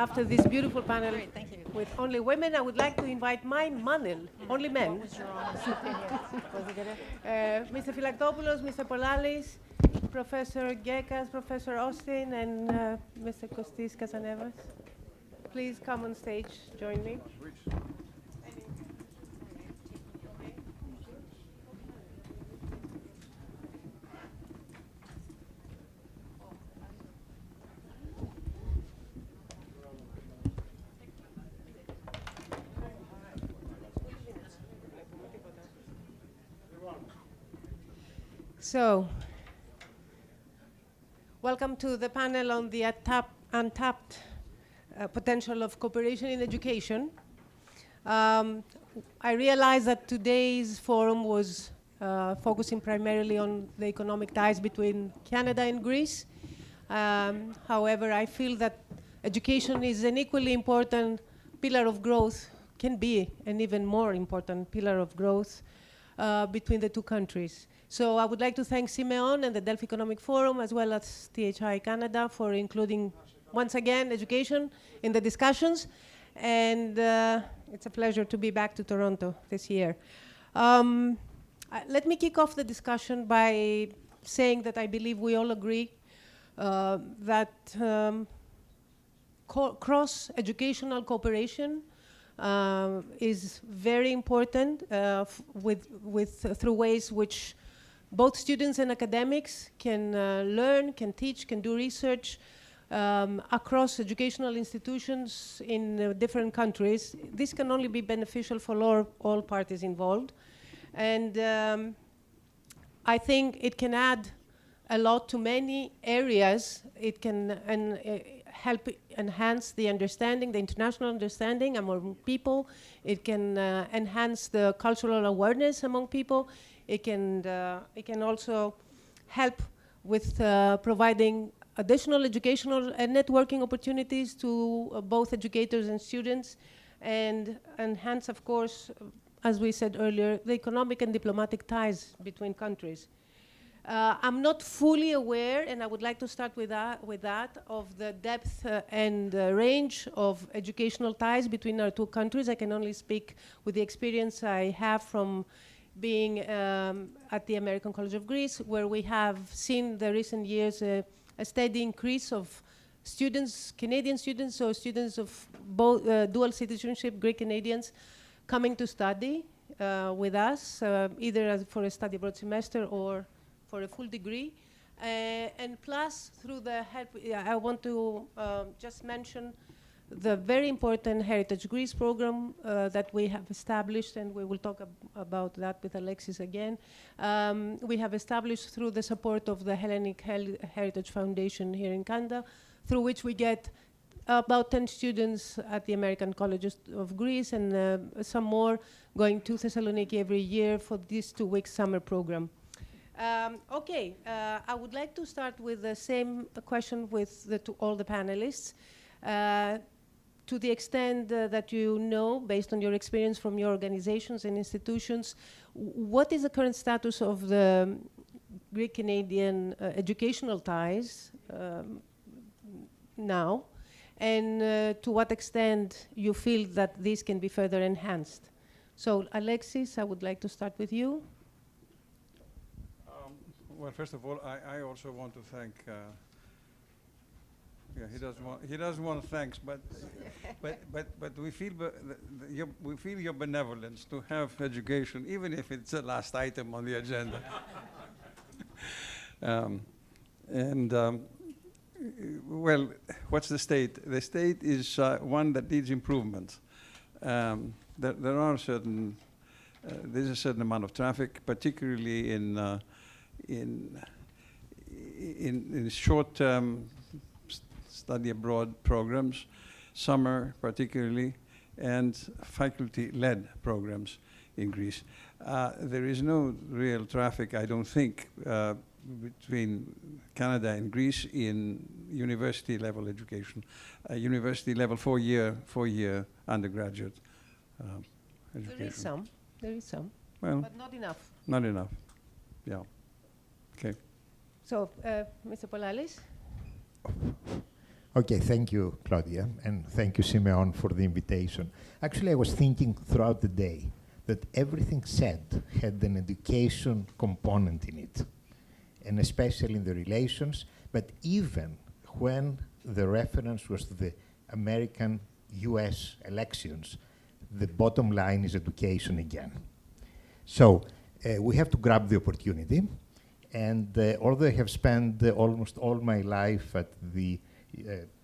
after this beautiful panel Great, thank you. with only women, I would like to invite my manel, only men. What was your honest opinion? Was he good? Mr. Phylactopoulos, Mr. Pollalis, Professor Gekas, Professor Austin, and Mr. Kostis Katsanevas. Please come on stage, join me. So, welcome to the panel on the untapped potential of cooperation in education. I realize that today's forum was focusing primarily on the economic ties between Canada and Greece. However, I feel that education is an equally important pillar of growth, can be an even more important pillar of growth between the two countries. So I would like to thank Simeon and the Delphi Economic Forum, as well as THI Canada, for including, once again, education in the discussions. And it's a pleasure to be back to Toronto this year. Let me kick off the discussion by saying that I believe we all agree that cross-educational cooperation is very important through ways which both students and academics can learn, can teach, can do research across educational institutions in different countries. This can only be beneficial for all parties involved. And I think it can add a lot to many areas. It can help enhance the understanding, the international understanding among people. It can enhance the cultural awareness among people. It can also help with providing additional educational and networking opportunities to both educators and students, and enhance, of course, as we said earlier, the economic and diplomatic ties between countries. I'm not fully aware, and I would like to start with that of the depth and range of educational ties between our two countries. I can only speak with the experience I have from being at the American College of Greece, where we have seen the recent years a steady increase of students, Canadian students, or students of both dual citizenship, Greek Canadians, coming to study with us, either for a study abroad semester or for a full degree. And plus, through the help, I want to just mention the very important Heritage Greece program that we have established, and we will talk about that with Alexis again. We have established through the support of the Hellenic Heritage Foundation here in Canada, through which we get about 10 students at the American Colleges of Greece, and some more going to Thessaloniki every year for this 2-week summer program. I would like to start with the same question with all the panelists. To the extent that you know, based on your experience from your organizations and institutions, what is the current status of the Greek-Canadian educational ties now, and to what extent you feel that these can be further enhanced? So, Alexis, I would like to start with you. Well, first of all, I also want to thank. He doesn't want thanks, but we feel your benevolence to have education, even if it's the last item on the agenda. Well, what's the state? The state is one that needs improvement. There are certain. There's a certain amount of traffic, particularly in short-term study abroad programs, summer particularly, and faculty-led programs in Greece. There is no real traffic, I don't think, between Canada and Greece in university-level education, university-level four-year undergraduate education. There is some, well, but not enough. Not enough, yeah. Okay. So, Mr. Pollalis? Okay, thank you, Claudia, and thank you, Simeon, for the invitation. Actually, I was thinking throughout the day that everything said had an education component in it, and especially in the relations, but even when the reference was to the American-US elections, the bottom line is education again. So we have to grab the opportunity, and although I have spent almost all my life at the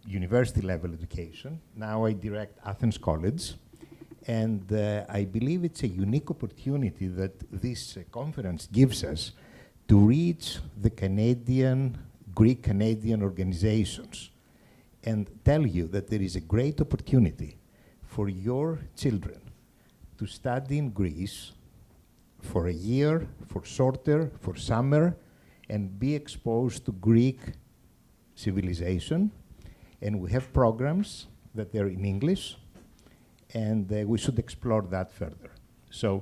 university level education, now I direct Athens College, and I believe it's a unique opportunity that this conference gives us to reach the Greek-Canadian organizations and tell you that there is a great opportunity for your children to study in Greece for a year, for shorter, for summer, and be exposed to Greek civilization. And we have programs that are in English, and we should explore that further. So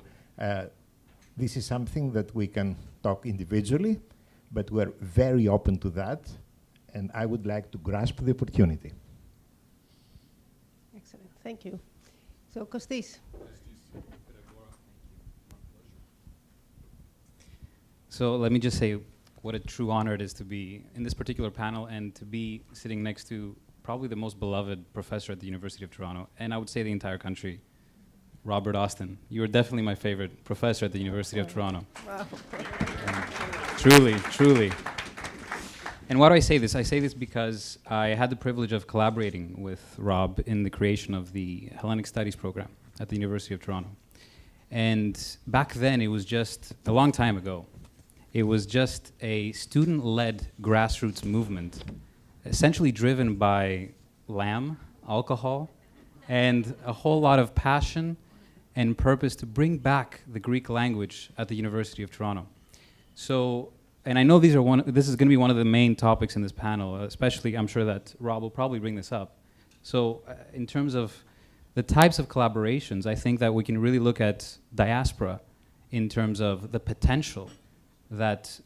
this is something that we can talk individually, but we're very open to that, and I would like to grasp the opportunity. Excellent, thank you. So, Kostis. So let me just say what a true honor it is to be in this particular panel and to be sitting next to probably the most beloved professor at the University of Toronto, and I would say the entire country, Robert Austin. You are definitely my favorite professor at the University of Toronto. Wow. Truly, truly. And why do I say this? I say this because I had the privilege of collaborating with Rob in the creation of the Hellenic Studies program at the University of Toronto. And back then, it was just a long time ago. It was just a student-led grassroots movement, essentially driven by lamb, alcohol, and a whole lot of passion and purpose to bring back the Greek language at the University of Toronto. So, and I know this is going to be one of the main topics in this panel, especially I'm sure that Rob will probably bring this up. So in terms of the types of collaborations, I think that we can really look at diaspora in terms of the potential that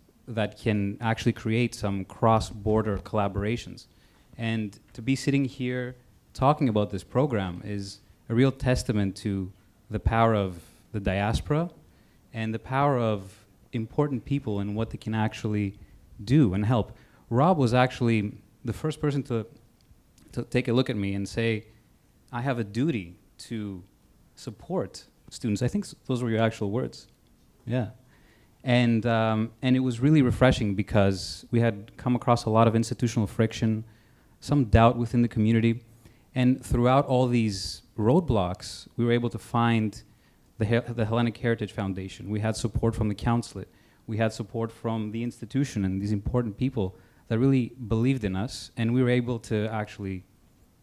can actually create some cross-border collaborations. And to be sitting here talking about this program is a real testament to the power of the diaspora and the power of important people and what they can actually do and help. Rob was actually the first person to take a look at me and say, I have a duty to support students. I think those were your actual words. Yeah. And it was really refreshing because we had come across a lot of institutional friction, some doubt within the community. And throughout all these roadblocks, we were able to find the Hellenic Heritage Foundation. We had support from the consulate. We had support from the institution and these important people that really believed in us. And we were able to actually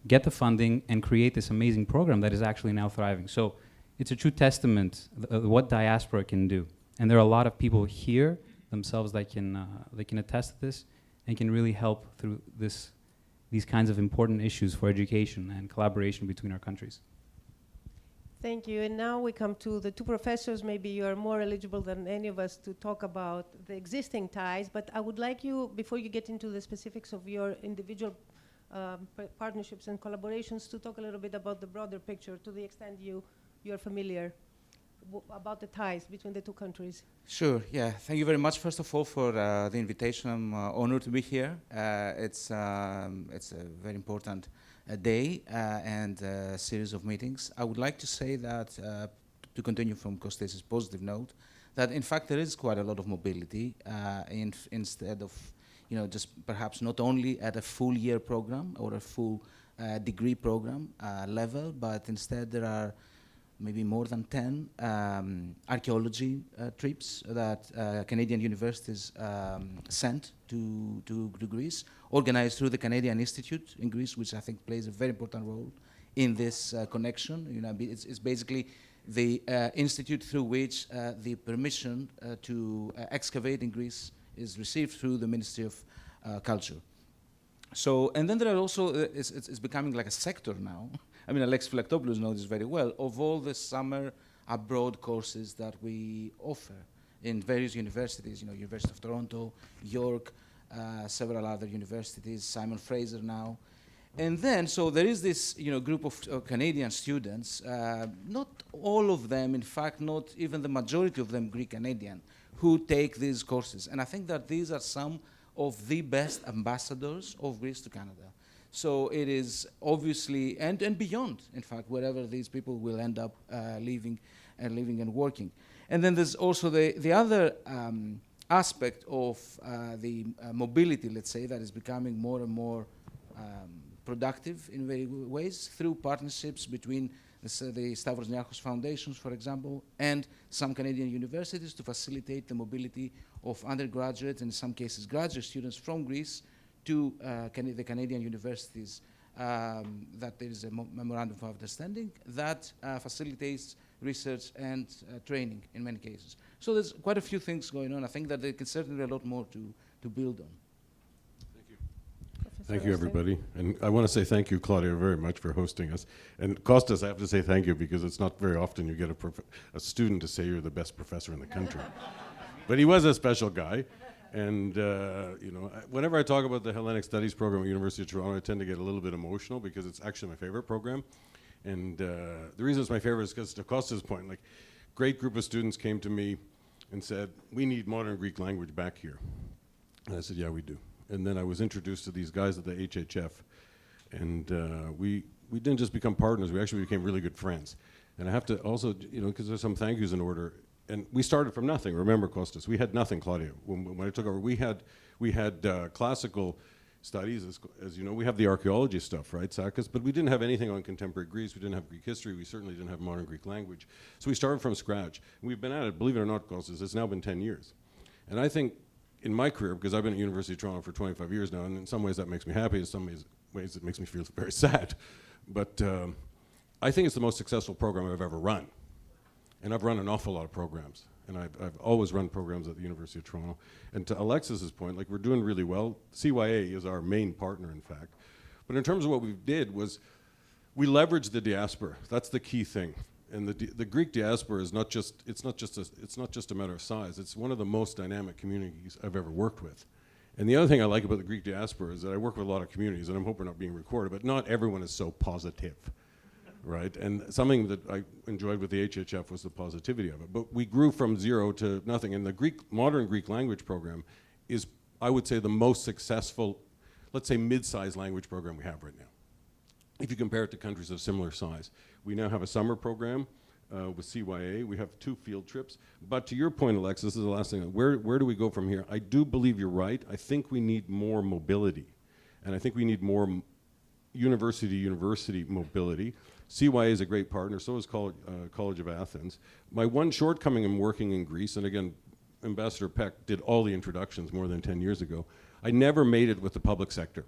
get the funding and create this amazing program that is actually now thriving. So it's a true testament what diaspora can do. And there are a lot of people here themselves that can attest to this and can really help through these kinds of important issues for education and collaboration between our countries. Thank you. And now we come to the two professors. Maybe you are more eligible than any of us to talk about the existing ties, but I would like you, before you get into the specifics of your individual partnerships and collaborations, to talk a little bit about the broader picture, to the extent you're familiar about the ties between the two countries. Sure, yeah. Thank you very much, first of all, for the invitation. I'm honored to be here. It's a very important day and a series of meetings. I would like to say that, to continue from Kostis' positive note, that in fact there is quite a lot of mobility instead of, just perhaps not only at a full year program or a full degree program level, but instead there are maybe more than 10 archaeology trips that Canadian universities sent to Greece, organized through the Canadian Institute in Greece, which I think plays a very important role in this connection. It's basically the institute through which the permission to excavate in Greece is received through the Ministry of Culture. So, and then there are also, it's becoming like a sector now. I mean, Alexis Phylactopoulos knows this very well, of all the summer abroad courses that we offer in various universities, University of Toronto, York, several other universities, Simon Fraser now. And then, so there is this group of Canadian students, not all of them, in fact, not even the majority of them Greek-Canadian, who take these courses. And I think that these are some of the best ambassadors of Greece to Canada. So it is obviously, and beyond, in fact, wherever these people will end up living and working. And then there's also the other aspect of the mobility, let's say, that is becoming more and more productive in many ways through partnerships between the Stavros Niarchos Foundations, for example, and some Canadian universities to facilitate the mobility of undergraduate and in some cases graduate students from Greece to the Canadian universities. That there is a memorandum of understanding that facilitates research and training in many cases. So there's quite a few things going on. I think that there can certainly be a lot more to build on. Thank you, everybody. And I want to say thank you, Claudia, very much for hosting us. And Kostis, I have to say thank you because it's not very often you get a student to say you're the best professor in the country. But he was a special guy. And, whenever I talk about the Hellenic Studies program at University of Toronto, I tend to get a little bit emotional because it's actually my favorite program. And the reason it's my favorite is because, to Kostis' point, like, great group of students came to me and said, we need modern Greek language back here. And I said, yeah, we do. And then I was introduced to these guys at the HHF, and we didn't just become partners, we actually became really good friends. And I have to also, because there's some thank yous in order, and we started from nothing. Remember, Kostis, we had nothing, Claudia. When I took over, we had classical studies, as you know, we have the archaeology stuff, right, Sakis, but we didn't have anything on contemporary Greece, we didn't have Greek history, we certainly didn't have modern Greek language. So we started from scratch. And we've been at it, believe it or not, Kostis, it's now been 10 years. And I think, in my career, because I've been at University of Toronto for 25 years now, and in some ways that makes me happy, in some ways it makes me feel very sad. But I think it's the most successful program I've ever run. And I've run an awful lot of programs. And I've always run programs at the University of Toronto. And to Alexis's point, like, we're doing really well. CYA is our main partner, in fact. But in terms of what we did was we leveraged the diaspora. That's the key thing. And the Greek diaspora is not just a matter of size. It's one of the most dynamic communities I've ever worked with. And the other thing I like about the Greek diaspora is that I work with a lot of communities, and I'm hoping we're not being recorded, but not everyone is so positive, right? And something that I enjoyed with the HHF was the positivity of it. But we grew from zero to nothing, and the modern Greek language program is, I would say, the most successful, let's say, mid-sized language program we have right now, if you compare it to countries of similar size. We now have a summer program with CYA. We have 2 field trips. But to your point, Alexis, this is the last thing. Where do we go from here? I do believe you're right. I think we need more mobility. And I think we need more university mobility. CYA is a great partner. So is College of Athens. My one shortcoming in working in Greece, and again, Ambassador Peck did all the introductions more than 10 years ago, I never made it with the public sector.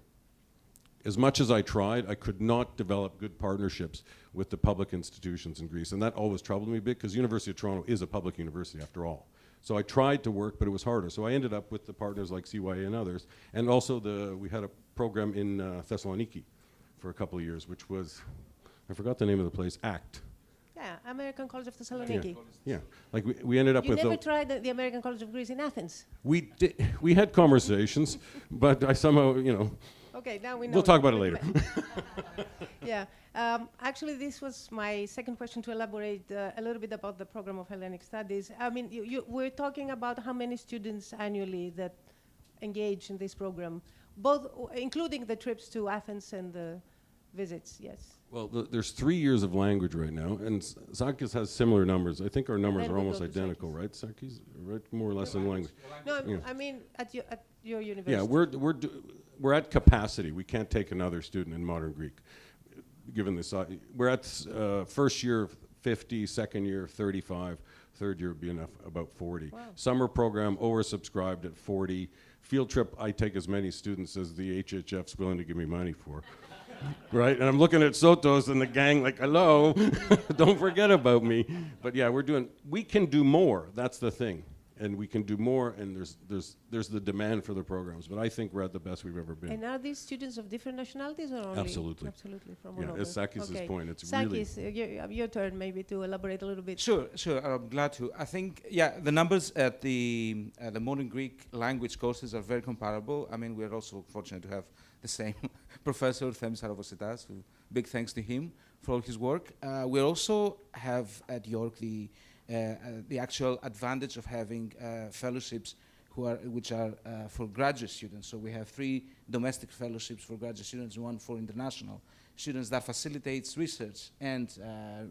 As much as I tried, I could not develop good partnerships with the public institutions in Greece. And that always troubled me a bit, because University of Toronto is a public university after all. So I tried to work, but it was harder. So I ended up with the partners like CYA and others. And also we had a program in Thessaloniki for a couple of years, which was, I forgot the name of the place, ACT. Yeah, American College of Thessaloniki. Yeah, like we ended up you with... You never tried the American College of Greece in Athens? We had conversations, but I somehow, Okay, now we know. We'll talk about it later. Yeah. Actually, this was my second question, to elaborate a little bit about the program of Hellenic Studies. I mean, we're talking about how many students annually that engage in this program, both including the trips to Athens and the visits, yes. Well, there's 3 years of language right now, and Sakis has similar numbers. I think our numbers are almost identical, right, Sakis? Right, more or less in language. No, yeah. I mean at your university. Yeah, we're at capacity. We can't take another student in modern Greek, given the size. We're at first year 50, second year 35, third year would be enough, about 40. Wow. Summer program oversubscribed at 40. Field trip, I take as many students as the HHF's willing to give me money for. Right, and I'm looking at Sotos and the gang like, hello, don't forget about me. But yeah, we can do more, that's the thing. and we can do more, and there's the demand for the programs. But I think we're at the best we've ever been. And are these students of different nationalities or only? Absolutely. Absolutely, from all Yeah, over. it's Sakis' Okay. point. It's really... Sakis, your turn maybe to elaborate a little bit. Sure. I'm glad to. I think, the numbers at the modern Greek language courses are very comparable. I mean, we're also fortunate to have the same professor, Themis Harovositas, who big thanks to him for all his work. We also have at York the actual advantage of having fellowships which are for graduate students. So we have 3 domestic fellowships for graduate students, 1 for international students that facilitates research and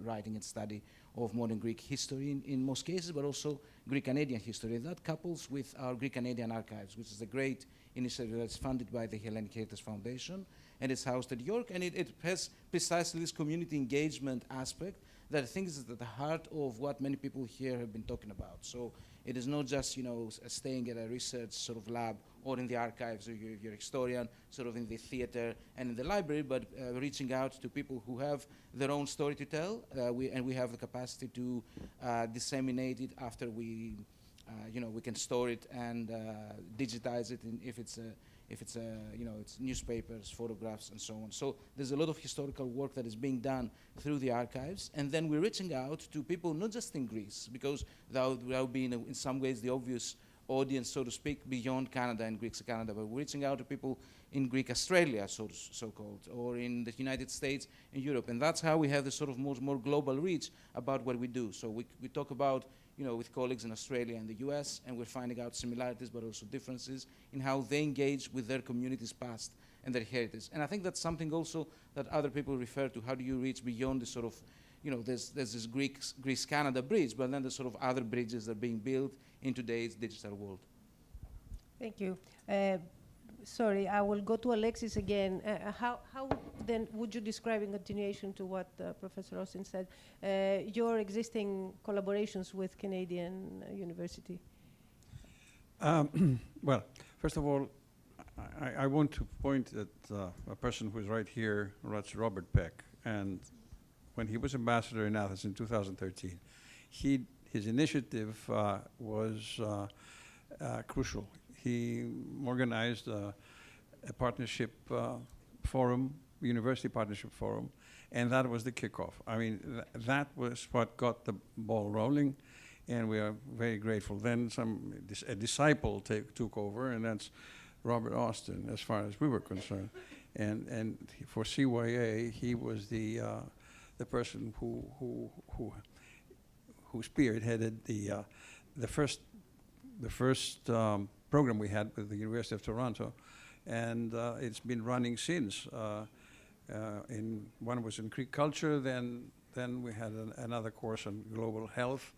writing and study of modern Greek history in most cases, but also Greek-Canadian history. And that couples with our Greek-Canadian archives, which is a great initiative that's funded by the Hellenic Heritage Foundation, and it's housed at York, and it has precisely this community engagement aspect that I think is at the heart of what many people here have been talking about. So it is not just staying at a research sort of lab or in the archives, or you're a historian, sort of in the theater and in the library, but reaching out to people who have their own story to tell, and we have the capacity to disseminate it after we can store it and digitize it, if it's newspapers, photographs, and so on. So there's a lot of historical work that is being done through the archives, and then we're reaching out to people not just in Greece, because that would be in some ways the obvious audience, so to speak, beyond Canada and Greeks Canada, but we're reaching out to people in Greek Australia, so-called, or in the United States and Europe, and that's how we have this sort of more global reach about what we do. So we talk about, with colleagues in Australia and the US, and we're finding out similarities but also differences in how they engage with their communities' past and their heritage. And I think that's something also that other people refer to. How do you reach beyond this sort of, there's this Greece-Canada bridge, but then there's sort of other bridges that are being built in today's digital world. Thank you. Sorry, I will go to Alexis again. How then would you describe, in continuation to what Professor Austin said, your existing collaborations with Canadian University? Well, first of all, I want to point at a person who is right here, that's Robert Peck. And when he was ambassador in Athens in 2013, his initiative was crucial. He organized a partnership forum, university partnership forum, and that was the kickoff. I mean, that was what got the ball rolling, and we are very grateful. Then a disciple took over, and that's Robert Austin, as far as we were concerned. And for CYA, he was the person who spearheaded the first program we had with the University of Toronto, and it's been running since. One was in Greek culture, then we had another course on global health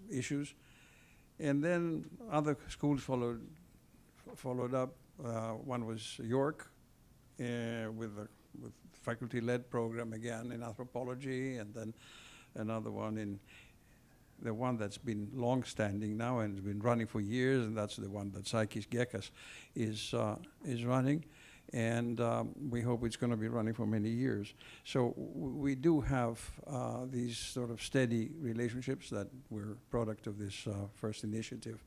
issues, and then other schools followed up. One was York with faculty-led program again in anthropology, and then another one in the one that's been long-standing now and has been running for years, and that's the one that Sakis Gekas is running, and we hope it's going to be running for many years. So we do have these sort of steady relationships that were product of this first initiative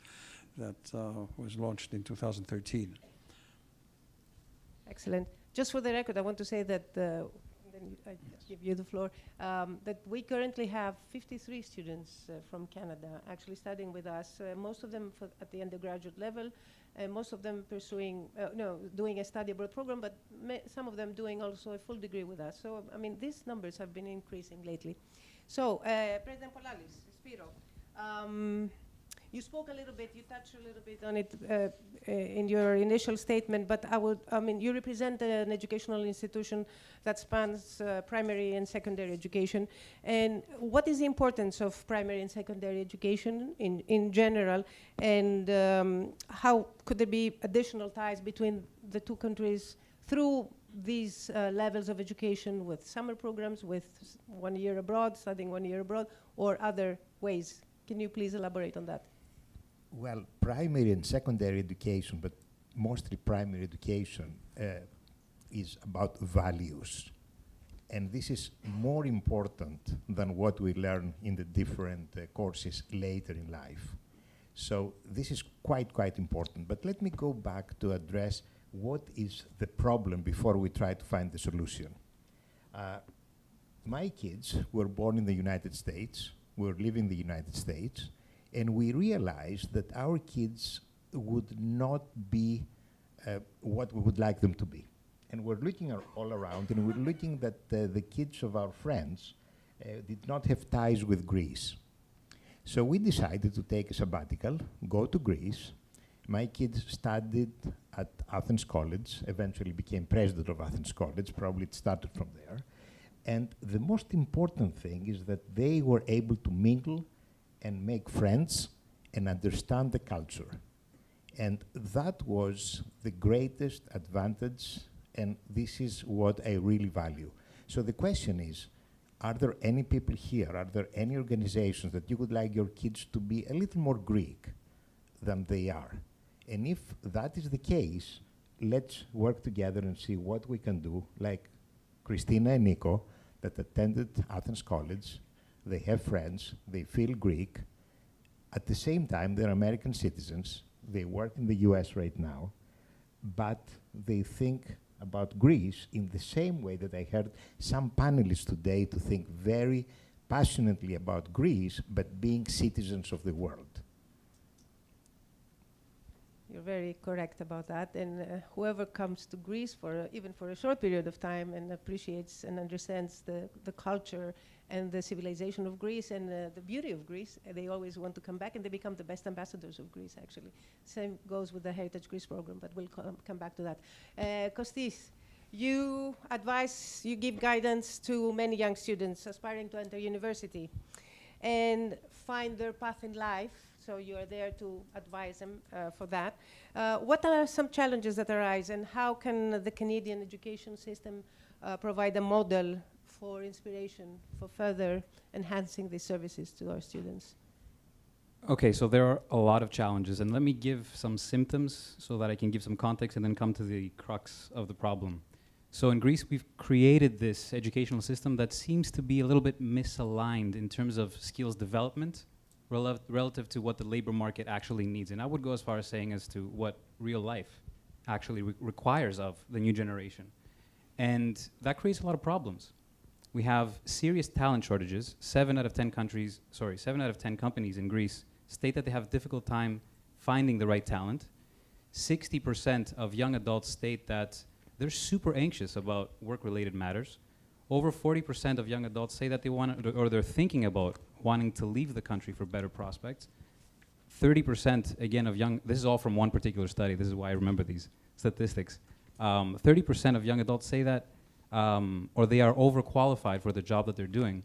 that was launched in 2013. Excellent. Just for the record, I want to say that then I give you the floor, that we currently have 53 students from Canada actually studying with us, most of them at the undergraduate level, most of them doing a study abroad program, but some of them doing also a full degree with us. So, I mean, these numbers have been increasing lately. So, President Pollalis, Spiro, you spoke a little bit, you touched a little bit on it in your initial statement, but you represent an educational institution that spans primary and secondary education. And what is the importance of primary and secondary education in general? And how could there be additional ties between the two countries through these levels of education, with summer programs, with 1 year abroad, studying 1 year abroad, or other ways? Can you please elaborate on that? Well, primary and secondary education, but mostly primary education, is about values. And this is more important than what we learn in the different courses later in life. So this is quite important. But let me go back to address what is the problem before we try to find the solution. My kids were born in the United States, were living in the United States, and we realized that our kids would not be what we would like them to be. And we're looking all around, and we're looking that the kids of our friends did not have ties with Greece. So we decided to take a sabbatical, go to Greece. My kids studied at Athens College, eventually became president of Athens College, probably it started from there. And the most important thing is that they were able to mingle and make friends and understand the culture. And that was the greatest advantage, and this is what I really value. So the question is, are there any people here, are there any organizations that you would like your kids to be a little more Greek than they are? And if that is the case, let's work together and see what we can do, like Christina and Nico, that attended Athens College, they have friends, they feel Greek. At the same time, they're American citizens, they work in the US right now, but they think about Greece in the same way that I heard some panelists today to think very passionately about Greece, but being citizens of the world. You're very correct about that. And whoever comes to Greece for even for a short period of time and appreciates and understands the culture and the civilization of Greece and the beauty of Greece, they always want to come back, and they become the best ambassadors of Greece, actually. Same goes with the Heritage Greece program, but we'll come back to that. Kostis, you advise, you give guidance to many young students aspiring to enter university and find their path in life. So you are there to advise them for that. What are some challenges that arise, and how can the Canadian education system provide a model for inspiration for further enhancing these services to our students? Okay, so there are a lot of challenges, and let me give some symptoms so that I can give some context and then come to the crux of the problem. So in Greece, we've created this educational system that seems to be a little bit misaligned in terms of skills development relative to what the labor market actually needs. And I would go as far as saying as to what real life actually requires of the new generation. And that creates a lot of problems. We have serious talent shortages. 7 out of 10 companies in Greece state that they have a difficult time finding the right talent. 60% of young adults state that they're super anxious about work-related matters. Over 40% of young adults say that they want or they're thinking about wanting to leave the country for better prospects. 30% again of young, this is all from one particular study, this is why I remember these statistics. 30% of young adults say that or they are overqualified for the job that they're doing.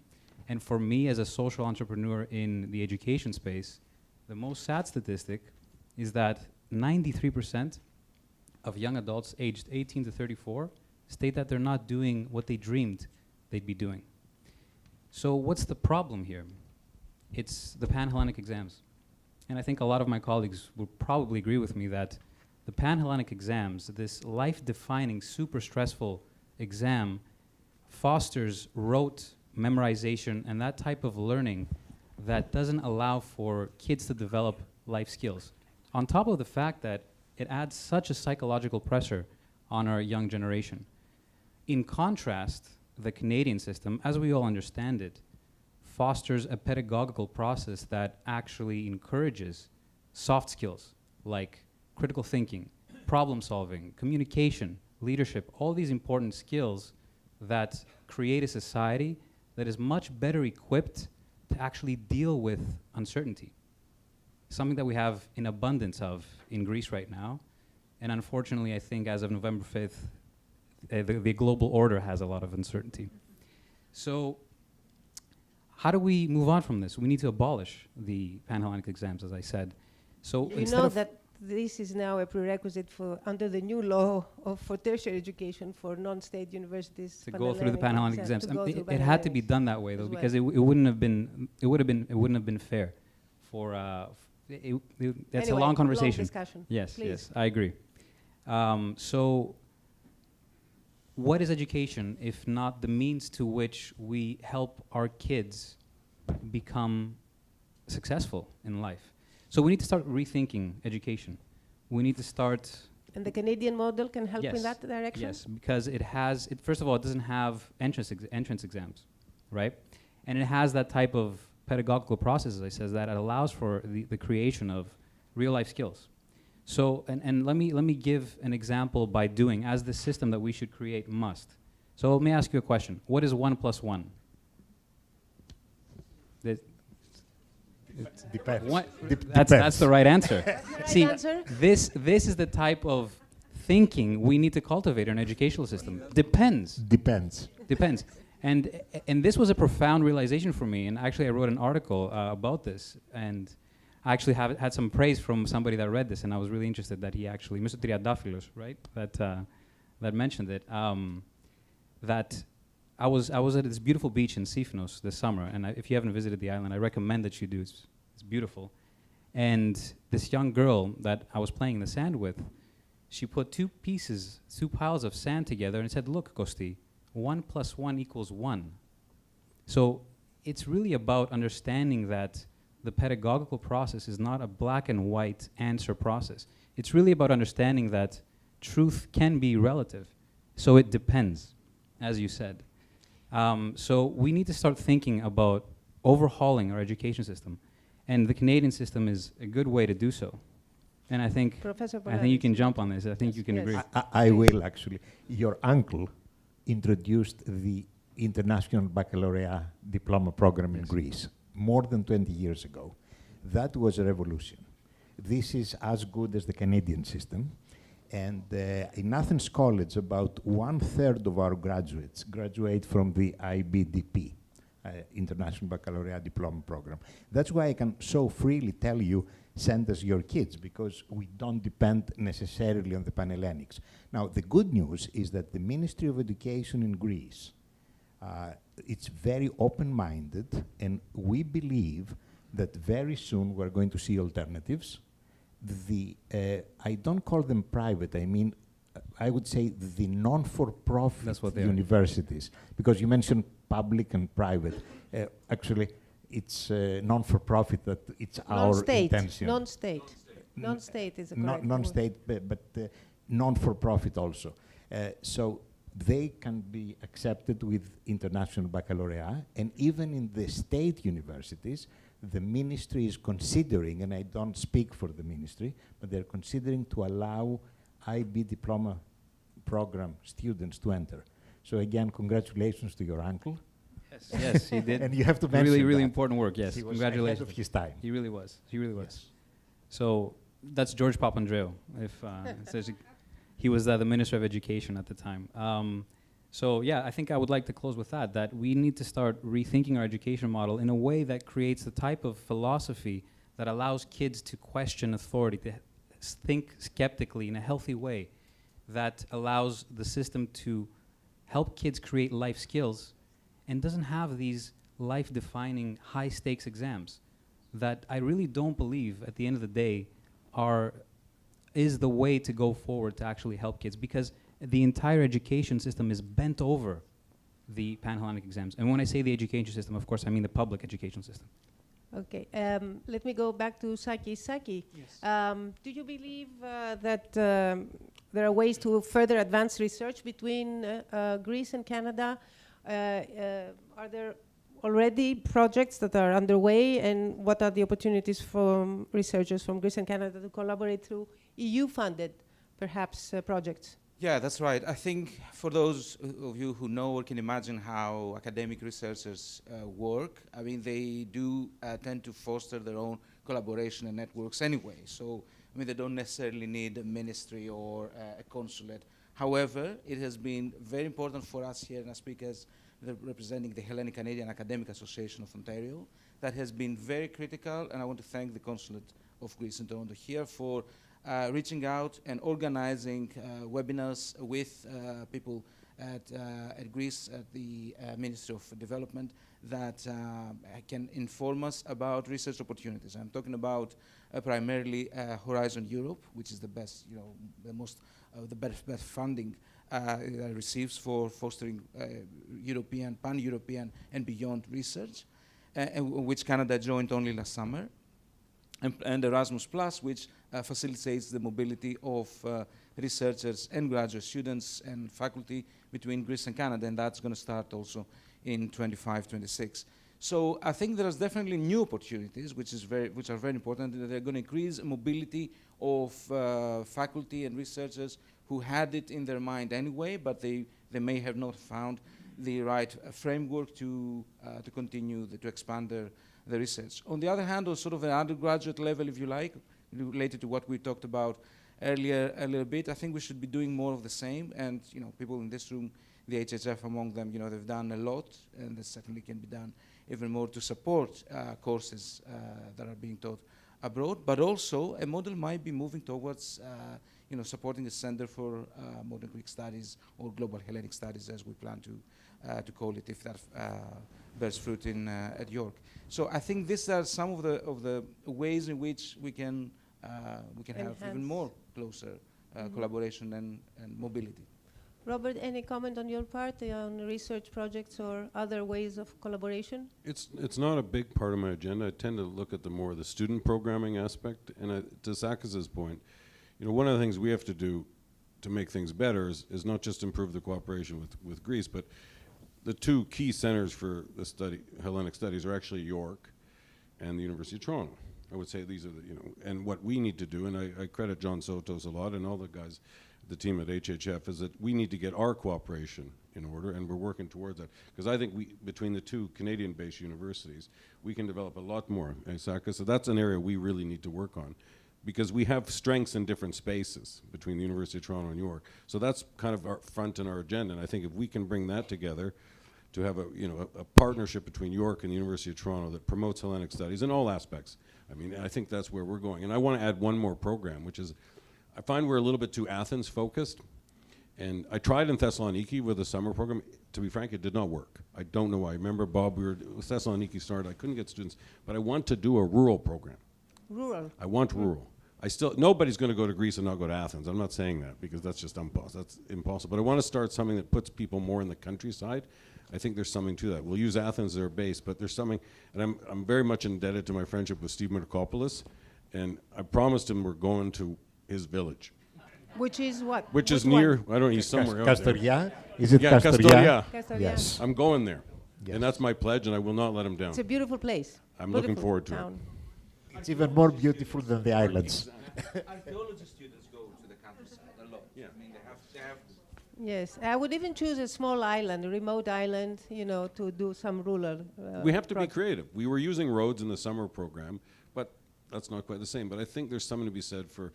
And for me as a social entrepreneur in the education space, the most sad statistic is that 93% of young adults aged 18 to 34 state that they're not doing what they dreamed they'd be doing. So what's the problem here? It's the Pan-Hellenic exams. And I think a lot of my colleagues will probably agree with me that the Pan-Hellenic exams, this life-defining, super stressful exam, fosters rote memorization and that type of learning that doesn't allow for kids to develop life skills. On top of the fact that it adds such a psychological pressure on our young generation. In contrast, the Canadian system, as we all understand it, fosters a pedagogical process that actually encourages soft skills like critical thinking, problem solving, communication, leadership, all these important skills that create a society that is much better equipped to actually deal with uncertainty. Something that we have in abundance of in Greece right now. And unfortunately, I think as of November 5th, the global order has a lot of uncertainty. So how do we move on from this? We need to abolish the Pan-Hellenic exams, as I said. So you know that this is now a prerequisite for, under the new law for tertiary education for non-state universities to go through the Pan-Hellenic exams. It had to be done that way, though, because it wouldn't have been fair for. That's anyway, a long conversation. Long discussion. Yes, Please. yes, I agree. So, what is education if not the means to which we help our kids become successful in life? So we need to start rethinking education. We need to start. And the Canadian model can help in Yes. that direction? Yes, because first of all, it doesn't have entrance exams, right? And it has that type of pedagogical process, as I said, that allows for the creation of real life skills. So, and let me give an example by doing, as the system that we should create must. So let me ask you a question. What is 1 + 1? Depends. That's the right answer. See, answer? this is the type of thinking we need to cultivate in an educational system. Depends. Depends. And this was a profound realization for me. And actually, I wrote an article about this. And I actually had some praise from somebody that read this. And I was really interested that he actually, Mr. Triadopoulos, right, that mentioned it. That I was at this beautiful beach in Sifnos this summer. And if you haven't visited the island, I recommend that you do. It's beautiful. And this young girl that I was playing in the sand with, she put two piles of sand together and said, "Look, Kosti, 1 + 1 = 1. So it's really about understanding that the pedagogical process is not a black and white answer process. It's really about understanding that truth can be relative. So it depends, as you said. So we need to start thinking about overhauling our education system. And the Canadian system is a good way to do so. And I think Professor you can Pollalis. jump on this. I think you can Yes. agree. I will, actually. Your uncle introduced the International Baccalaureate Diploma program in Yes. Greece more than 20 years ago. That was a revolution. This is as good as the Canadian system. And in Athens College, about 1/3 of our graduates graduate from the IBDP, International Baccalaureate Diploma Program. That's why I can so freely tell you, send us your kids, because we don't depend necessarily on the Panhellenics. Now, the good news is that the Ministry of Education in Greece, it's very open-minded, and we believe that very soon we're going to see alternatives. I don't call them private, I mean, I would say the non-for-profit That's what they are. universities, because you mentioned public and private. Actually, it's non-for-profit that it's our Non-state. intention. Non-state. Non-state is a correct word. Non-state, but non-for-profit also. So they can be accepted with International Baccalaureate, and even in the state universities, the ministry is considering, and I don't speak for the ministry, but they're considering to allow IB diploma program students to enter. So again, congratulations to your uncle. Yes, he did. And you have to mention really, really that. important work. Yes, He was congratulations. ahead of his time. He really was. He really was. Yes. So that's George Papandreou. He was the Minister of Education at the time. So yeah, I think I would like to close with that we need to start rethinking our education model in a way that creates the type of philosophy that allows kids to question authority, to think skeptically in a healthy way, that allows the system to help kids create life skills and doesn't have these life-defining high-stakes exams that I really don't believe at the end of the day is the way to go forward to actually help kids, because the entire education system is bent over the Pan-Hellenic exams. And when I say the education system, of course, I mean the public education system. Okay, let me go back to Sakis. Sakis, do you believe that there are ways to further advance research between Greece and Canada? Are there already projects that are underway, and what are the opportunities for researchers from Greece and Canada to collaborate through EU-funded, perhaps, projects? Yeah, that's right. I think for those of you who know or can imagine how academic researchers work, I mean, they do tend to foster their own collaboration and networks anyway. So, I mean, they don't necessarily need a ministry or a consulate. However, it has been very important for us here, and I speak as representing the Hellenic Canadian Academic Association of Ontario, that has been very critical, and I want to thank the Consulate of Greece in Toronto here for reaching out and organizing webinars with people at Greece, at the Ministry of Development, that can inform us about research opportunities. I'm talking about primarily Horizon Europe, which is the best, the best funding that it receives for fostering European, pan-European and beyond research, and which Canada joined only last summer. and Erasmus Plus, which facilitates the mobility of researchers and graduate students and faculty between Greece and Canada, and that's going to start also in 25-26. So I think there's definitely new opportunities, which are very important. They're going to increase mobility of faculty and researchers who had it in their mind anyway, but they may have not found the right framework to continue to expand their research. On the other hand, on sort of an undergraduate level, if you like, related to what we talked about earlier a little bit, I think we should be doing more of the same. And people in this room, the HHF among them, they've done a lot, and there certainly can be done even more to support courses that are being taught abroad. But also, a model might be moving towards supporting a Center for Modern Greek Studies or Global Hellenic Studies, as we plan to call it, if that bears fruit at York. So I think these are some of the ways in which we can have even more closer collaboration and mobility. Robert, any comment on your part on research projects or other ways of collaboration? It's not a big part of my agenda. I tend to look at more of the student programming aspect. And to Sakis's point, one of the things we have to do to make things better is not just improve the cooperation with Greece, but the two key centers for the Hellenic studies are actually York and the University of Toronto. I would say these are and what we need to do, and I credit John Sotos a lot and all the guys, the team at HHF, is that we need to get our cooperation in order, and we're working towards that. Because I think between the two Canadian-based universities, we can develop a lot more, Sakis. So that's an area we really need to work on, because we have strengths in different spaces between the University of Toronto and York. So that's kind of our front in our agenda, and I think if we can bring that together to have a partnership between York and the University of Toronto that promotes Hellenic studies in all aspects. I mean, I think that's where we're going. And I want to add one more program, which is, I find we're a little bit too Athens focused. And I tried in Thessaloniki with a summer program. To be frank, it did not work. I don't know why. I remember, Bob, Thessaloniki started, I couldn't get students, but I want to do a rural program. Rural? I want rural. Nobody's going to go to Greece and not go to Athens. I'm not saying that, because that's just impossible. That's impossible. But I want to start something that puts people more in the countryside. I think there's something to that. We'll use Athens as our base, but there's something, and I'm very much indebted to my friendship with Steve Merkopoulos, and I promised him we're going to his village. Which is what? Which is near, I don't know, he's somewhere out there. Castoria? Is it Yeah, Castoria? Castoria. Yes. I'm going there, Yes. and that's my pledge, and I will not let him down. It's a beautiful place. I'm Beautiful looking forward to town. It's even more beautiful than the islands. Archaeology students go to the countryside a lot. Yeah. I mean, they have Yes, I would even choose a small island, a remote island, to do some rural. We have to be creative. We were using roads in the summer program, but that's not quite the same. But I think there's something to be said for,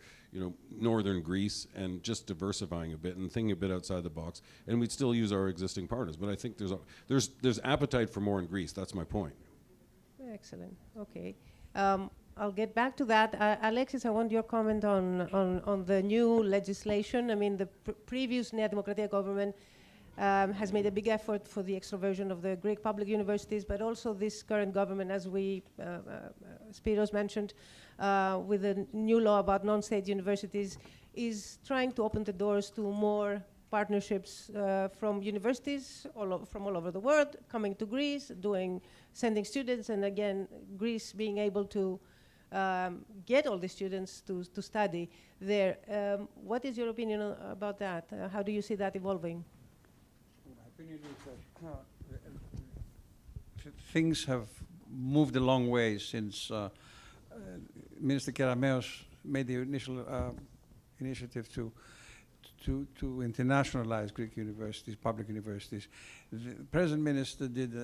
northern Greece and just diversifying a bit and thinking a bit outside the box. And we'd still use our existing partners. But I think there's appetite for more in Greece. That's my point. Excellent. Okay. I'll get back to that. Alexis, I want your comment on the new legislation. I mean, the previous Nea Demokratia government has made a big effort for the extroversion of the Greek public universities, but also this current government, as Spiros mentioned, with a new law about non-state universities, is trying to open the doors to more partnerships from universities from all over the world, coming to Greece, sending students, and again, Greece being able to get all the students to study there. What is your opinion about that? How do you see that evolving? My opinion is that things have moved a long way since Minister Kerameos made the initial initiative to internationalize Greek universities, public universities. The present minister did,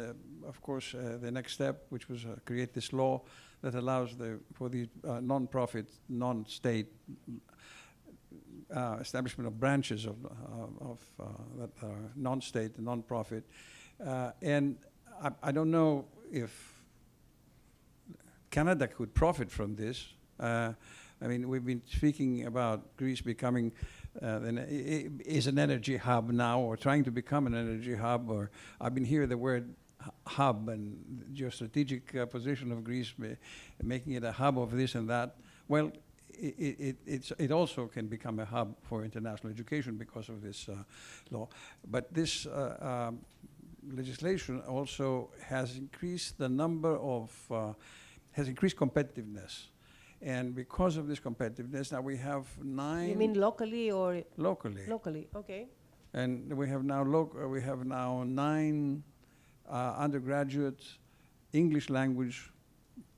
of course, the next step, which was create this law that allows for the non-profit, non-state establishment of branches that are non-state, non-profit. And I don't know if Canada could profit from this. I mean, we've been speaking about Greece becoming is an energy hub now, or trying to become an energy hub, or I've been hearing the word hub and geostrategic position of Greece, making it a hub of this and that. Well, it also can become a hub for international education because of this law. But this legislation also has increased the number of, has increased competitiveness. And because of this competitiveness, now we have 9... You mean locally or? Locally. Locally, okay. And we have now 9 undergraduate English language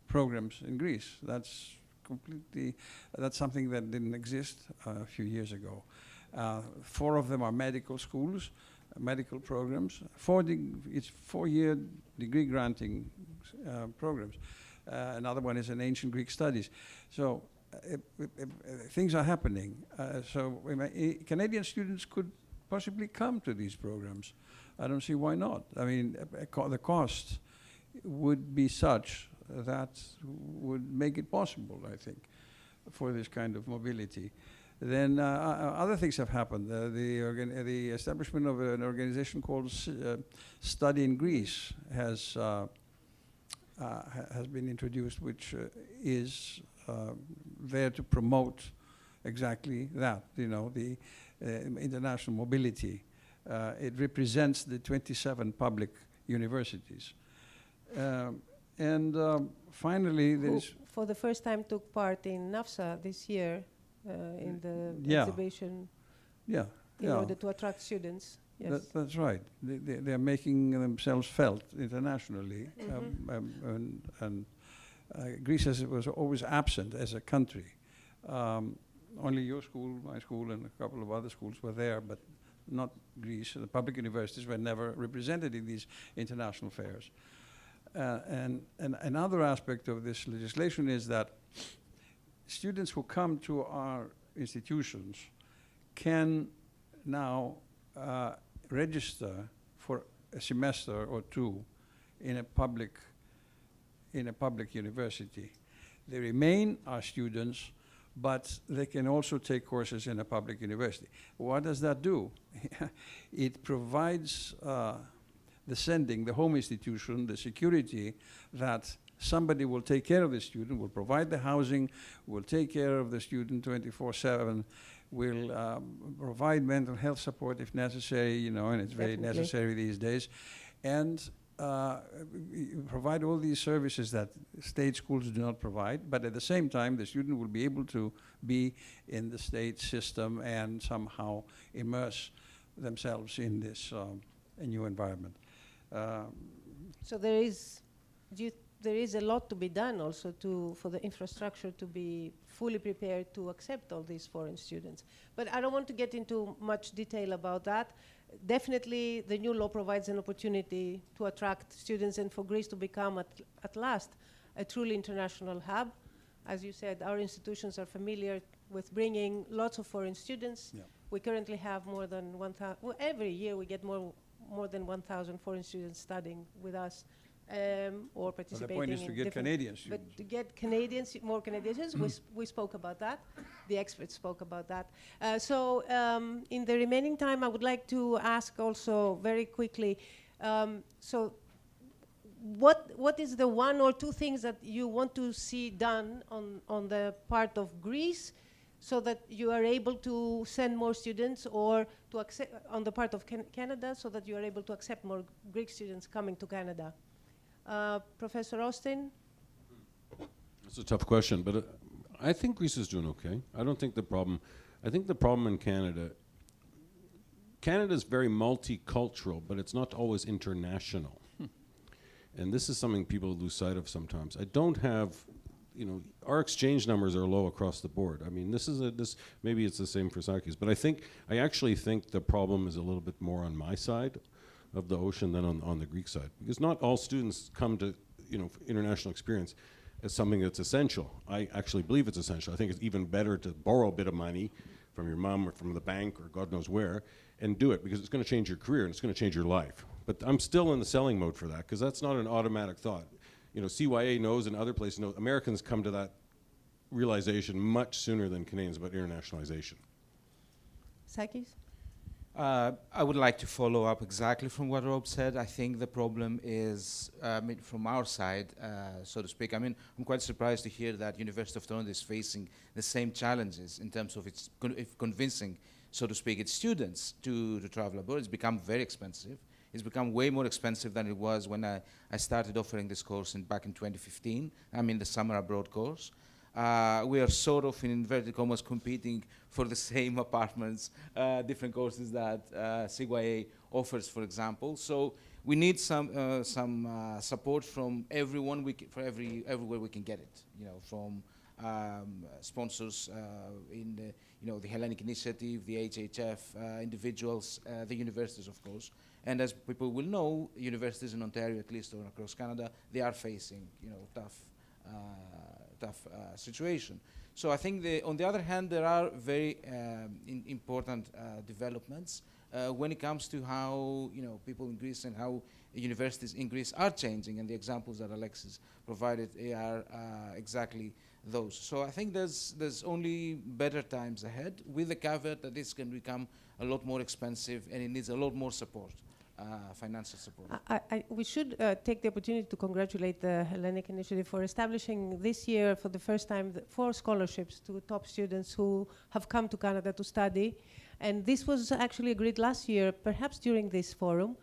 programs in Greece. That's something that didn't exist a few years ago. 4 of them are medical schools, medical programs. It's 4-year degree granting programs. Another one is in ancient Greek studies. So things are happening. So Canadian students could possibly come to these programs. I don't see why not. I mean, the cost would be such that would make it possible, I think, for this kind of mobility. Then other things have happened. The establishment of an organization called Study in Greece has been introduced, which is there to promote exactly that, the international mobility. It represents the 27 public universities. Finally, there's... For the first time took part in NAFSA this year in the exhibition in order to attract students. Yes. That's right. They're making themselves felt internationally. And Greece was always absent as a country. Only your school, my school, and a couple of other schools were there, but not Greece. The public universities were never represented in these international fairs. And another aspect of this legislation is that students who come to our institutions can now register for a semester or 2 in a public university. They remain our students, but they can also take courses in a public university. What does that do? It provides the home institution, the security that somebody will take care of the student, will provide the housing, will take care of the student 24/7, will provide mental health support if necessary, and it's very necessary these days, and provide all these services that state schools do not provide, but at the same time, the student will be able to be in the state system and somehow immerse themselves in this new environment. So there is a lot to be done also for the infrastructure to be fully prepared to accept all these foreign students. But I don't want to get into much detail about that. Definitely, the new law provides an opportunity to attract students and for Greece to become, at last, a truly international hub. As you said, our institutions are familiar with bringing lots of foreign students. Yeah. We currently have more than 1,000. Well, every year we get more than 1,000 foreign students studying with us or participating. The point is to get Canadian students. But to get more Canadians, we spoke about that. The experts spoke about that. In the remaining time, I would like to ask also very quickly, what is the 1 or 2 things that you want to see done on the part of Greece so that you are able to send more students, or to accept on the part of Canada so that you are able to accept more Greek students coming to Canada? Professor Austin? That's a tough question, but I think Greece is doing okay. I don't think I think the problem in Canada is very multicultural, but it's not always international. And this is something people lose sight of sometimes. I don't have, our exchange numbers are low across the board. I mean, maybe it's the same for Sakis, but I actually think the problem is a little bit more on my side of the ocean than on the Greek side, because not all students come to international experience as something that's essential. I actually believe it's essential. I think it's even better to borrow a bit of money from your mom or from the bank or God knows where and do it, because it's going to change your career and it's going to change your life. But I'm still in the selling mode for that, because that's not an automatic thought. CYA knows and other places know. Americans come to that realization much sooner than Canadians about internationalization. Sakis? I would like to follow up exactly from what Rob said. I think the problem is, from our side, so to speak. I'm quite surprised to hear that University of Toronto is facing the same challenges in terms of its convincing, so to speak, its students to travel abroad. It's become very expensive. It's become way more expensive than it was when I started offering this course back in 2015. The summer abroad course. We are sort of, in inverted commas, competing for the same apartments, different courses that CYA offers, for example. So we need some support from everyone, everywhere we can get it. From sponsors in the Hellenic Initiative, the HHF, individuals, the universities, of course. And as people will know, universities in Ontario, at least, or across Canada, they are facing tough situation. So I think on the other hand, there are very important developments when it comes to how people in Greece and how universities in Greece are changing, and the examples that Alexis provided are exactly those. So I think there's only better times ahead, with the caveat that this can become a lot more expensive and it needs a lot more support, financial support. We should take the opportunity to congratulate the Hellenic Initiative for establishing this year, for the first time, 4 scholarships to top students who have come to Canada to study. And this was actually agreed last year, perhaps during this forum.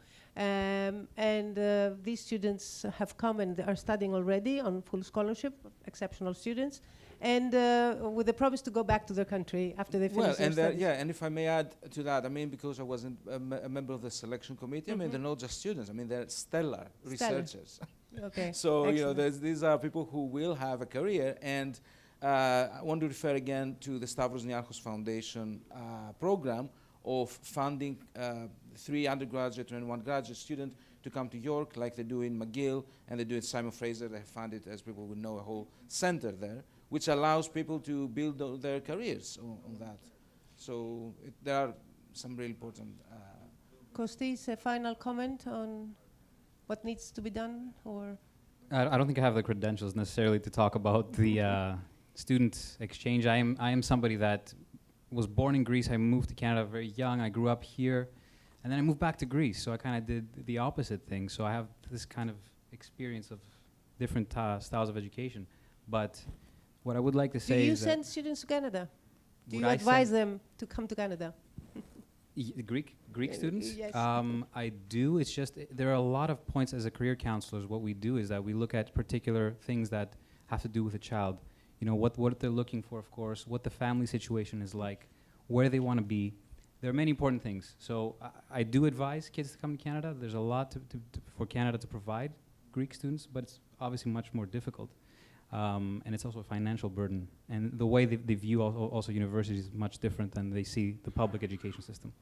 These students have come and are studying already on full scholarship, exceptional students, and with the promise to go back to their country after they finish their studies. And if I may add to that, I mean, because I wasn't a member of the selection committee, I mean, they're not just students, I mean, they're stellar researchers. Okay. So, these are people who will have a career, and I want to refer again to the Stavros Niarchos Foundation program of funding 3 undergraduate and 1 graduate student to come to York, like they do in McGill, and they do in Simon Fraser. They funded, as people would know, a whole center there, which allows people to build their careers on that. So there are some really important... Kostis, a final comment on what needs to be done, or? I don't think I have the credentials necessarily to talk about the student exchange. I am somebody that was born in Greece. I moved to Canada very young. I grew up here, and then I moved back to Greece. So I kind of did the opposite thing. So I have this kind of experience of different styles of education. But what I would like to say is, do you send students to Canada? Do you I advise them to come to Canada? Greek students? Yes. I do. It's just there are a lot of points as a career counselors. What we do is that we look at particular things that have to do with a child. What they're looking for, of course, what the family situation is like, where they want to be. There are many important things. So I do advise kids to come to Canada. There's a lot for Canada to provide Greek students, but it's obviously much more difficult. And it's also a financial burden. And the way they view also universities is much different than they see the public education system.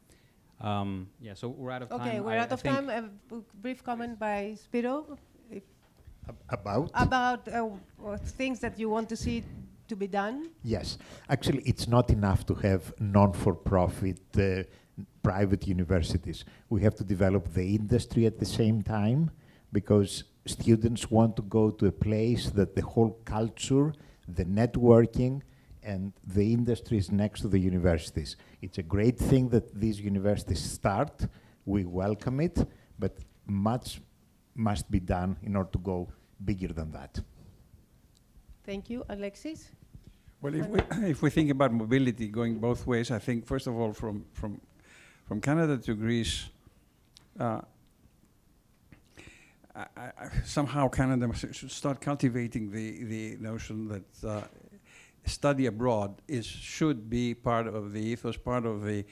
So we're out of time. Okay, we're out of time. A brief comment by Spiro. About things that you want to see to be done? Yes. Actually, it's not enough to have non-for-profit private universities. We have to develop the industry at the same time, because students want to go to a place that the whole culture, the networking, and the industry is next to the universities. It's a great thing that these universities start. We welcome it, but much must be done in order to go bigger than that. Thank you. Alexis? Well, if we think about mobility going both ways, I think, first of all, from Canada to Greece, somehow Canada should start cultivating the notion that study abroad should be part of the ethos, part of the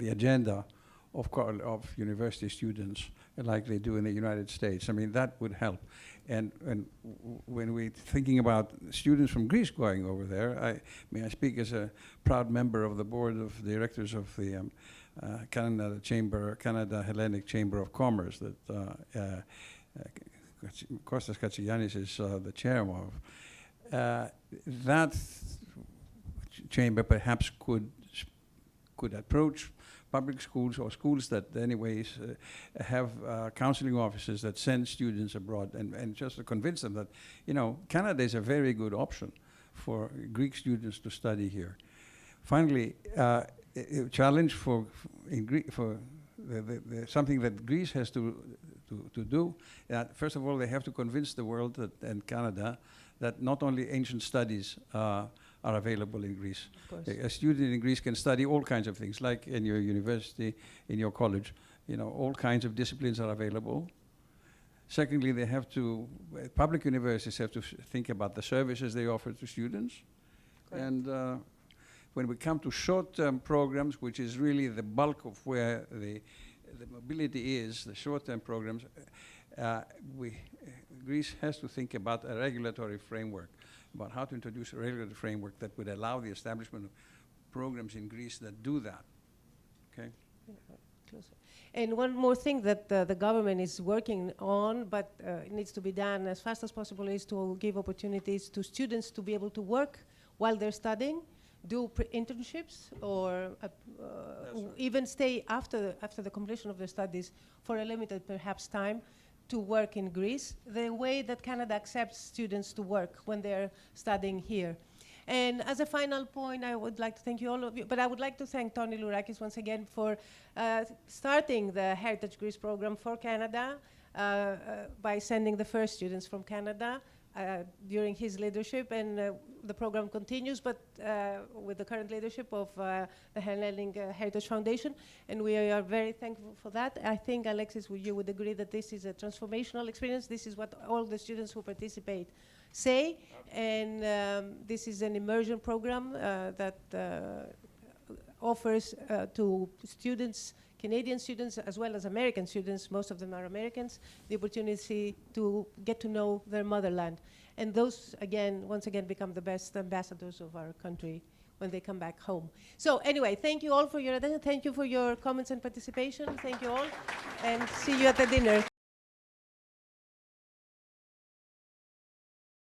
agenda of university students, like they do in the United States. I mean, that would help. And when we're thinking about students from Greece going over there, may I speak as a proud member of the board of directors of the Canada Hellenic Chamber of Commerce that Kostis Katsagiannis is the chair of. That chamber perhaps could approach public schools or schools that anyways have counseling offices that send students abroad, and just to convince them that, Canada is a very good option for Greek students to study here. Finally, a challenge for something that Greece has to do. First of all, they have to convince the world and Canada that not only ancient studies are available in Greece. A student in Greece can study all kinds of things, like in your university, in your college. All kinds of disciplines are available. Secondly, they have to, public universities have to think about the services they offer to students. Correct. And when we come to short-term programs, which is really the bulk of where the mobility is, the short-term programs, Greece has to think about a regulatory framework, about how to introduce a regulatory framework that would allow the establishment of programs in Greece that do that. Okay? Closer. And one more thing that the government is working on, but it needs to be done as fast as possible, is to give opportunities to students to be able to work while they're studying, do internships, or even stay after the completion of their studies for a limited, perhaps, time to work in Greece, the way that Canada accepts students to work when they're studying here. And as a final point, I would like to thank you all of you, but I would like to thank Tony Lourakis once again for starting the Heritage Greece program for Canada by sending the first students from Canada during his leadership, and the program continues, but with the current leadership of the Hellenic Heritage Foundation, and we are very thankful for that. I think, Alexis, you would agree that this is a transformational experience. This is what all the students who participate say, and this is an immersion program that offers to students, Canadian students as well as American students, most of them are Americans, the opportunity to get to know their motherland. And those, again, once again, become the best ambassadors of our country when they come back home. So anyway, thank you all for your attention. Thank you for your comments and participation. Thank you all. And see you at the dinner.